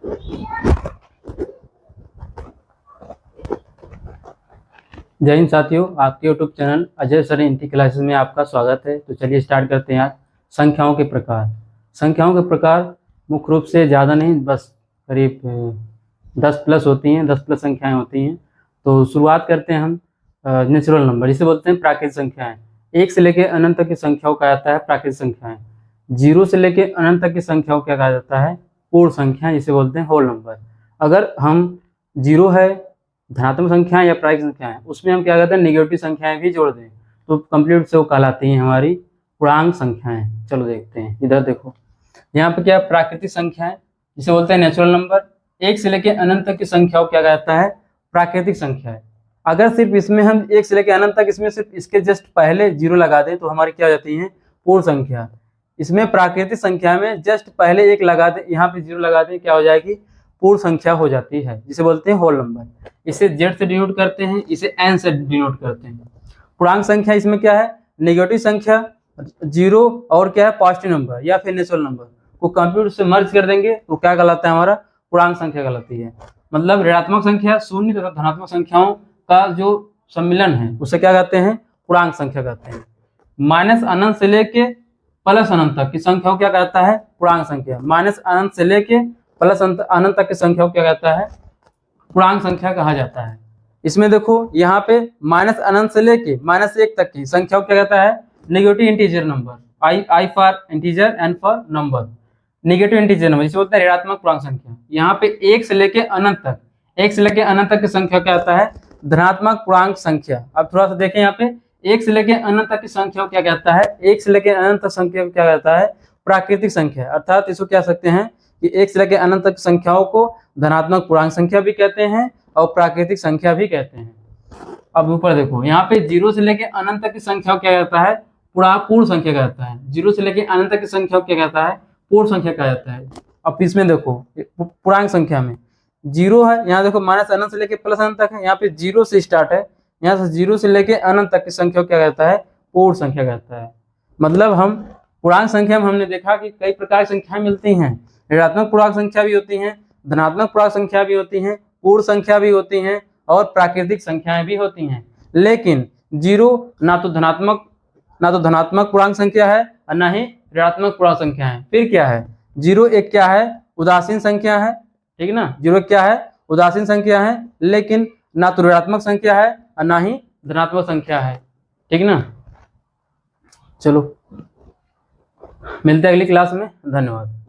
जय हिंद साथियों, आपके यूट्यूब चैनल अजय सर इंटी क्लासेस में आपका स्वागत है। तो चलिए स्टार्ट करते हैं आज संख्याओं के प्रकार। संख्याओं के प्रकार मुख्य रूप से ज़्यादा नहीं, बस करीब 10 प्लस होती हैं, 10 प्लस संख्याएं होती हैं। तो शुरुआत करते हैं हम नेचुरल नंबर, जिसे बोलते हैं प्राकृतिक संख्याएं। 1 से लेकर अनंत तक की संख्याओं का आता है प्राकृतिक संख्याएं। 0 से लेकर अनंत तक की संख्याओं क्या कहा जाता है? पूर्ण संख्या, जिसे बोलते हैं होल नंबर। अगर हम 0 है धनात्मक संख्याएं या प्राकृतिक संख्याएं, उसमें हम क्या करते हैं, नेगेटिव संख्याएं भी जोड़ दें तो कंप्लीट से वो कहलाती हैं हमारी पूर्णांक संख्याएं। चलो देखते हैं, इधर देखो, यहाँ पे क्या प्राकृतिक संख्याएं जिसे बोलते हैं नेचुरल नंबर। 1 से लेकर अनंत तक की संख्याओं क्या कहता है? प्राकृतिक संख्याएं। अगर सिर्फ इसमें हम 1 से लेकर अनंत तक इसमें सिर्फ इसके जस्ट पहले 0 लगा दें तो हमारी क्या हो जाती है? पूर्ण संख्या। इसमें प्राकृतिक संख्या में जस्ट पहले 1 लगा दें, यहाँ पे 0 लगा दें, क्या हो जाएगी? पूर्ण संख्या हो जाती है, जिसे बोलते हैं होल नंबर। इसे z से डिनोट करते हैं, इसे n से डिनोट करते हैं। पूर्णांक संख्या इसमें क्या है? नेगेटिव संख्या, 0 और क्या है? पॉजिटिव नंबर या फिर नेचुरल नंबर को कंप्यूटर से मर्ज कर देंगे तो क्या कहलाता है? हमारा पूर्णांक संख्या कहलाती है। मतलब ऋणात्मक संख्या, शून्य तथा धनात्मक संख्याओं का जो सम्मिलन है उसे क्या कहते हैं? पूर्णांक संख्या कहते हैं। माइनस अनंत से लेके प्लस अनंत तक की संख्याओं क्या कहता है? पूर्णांक संख्या। माइनस अनंत से लेके प्लस अनंत तक की संख्याओं क्या कहता है? पूर्णांक संख्या कहा जाता है। इसमें देखो, यहाँ पे माइनस अनंत से लेके -1 तक की संख्याओं क्या कहता है? Negative integer number. I for integer, N for number. Negative integer number जिसे बोलते हैं ऋणात्मक पूर्णांक संख्या। यहाँ पे 1 से लेके अनंत तक, 1 से लेके अनंत तक की संख्या क्या आता है? धनात्मक पूर्णांक संख्या। अब थोड़ा सा देखें, यहाँ पे 1 से लेके अनंत तक की संख्या क्या कहता है? 1 से लेके अनंत तक संख्या क्या कहता है? प्राकृतिक संख्या। अर्थात इसको कह सकते हैं कि 1 से लेकर अनंत तक संख्याओं को धनात्मक पूर्णांक संख्या भी कहते हैं और प्राकृतिक संख्या भी कहते हैं। अब ऊपर देखो, यहाँ पे 0 से लेकर अनंत तक की संख्या क्या कहता है? पूर्ण संख्या कहता है। 0 से लेकर अनंत तक की संख्या क्या कहता है? पूर्ण संख्या कहा जाता है। अब इसमें देखो, पूर्णांक संख्या में 0 है, यहाँ देखो माइनस अनंत से लेकर प्लस अनंत तक है, यहाँ पे 0 से स्टार्ट है, यहाँ से 0 से लेकर अनंत तक की संख्या क्या कहता है? पूर्ण संख्या कहता है। मतलब हम पूर्णांक संख्या में हमने देखा कि कई प्रकार की संख्याएं मिलती हैं। ऋणात्मक पूर्णांक संख्या भी होती हैं, धनात्मक पूर्णांक संख्या भी होती हैं, पूर्ण संख्या भी होती हैं और प्राकृतिक संख्याएं भी होती हैं। लेकिन 0 ना तो धनात्मक पूर्णांक संख्या है और ना ही ऋणात्मक पूर्णांक संख्या है। फिर क्या है? 0 एक क्या है? उदासीन संख्या है, ठीक ना। 0 क्या है? उदासीन संख्या है, लेकिन ना तो ऋणात्मक संख्या है और ना ही धनात्मक संख्या है, ठीक ना। चलो मिलते हैं अगली क्लास में, धन्यवाद।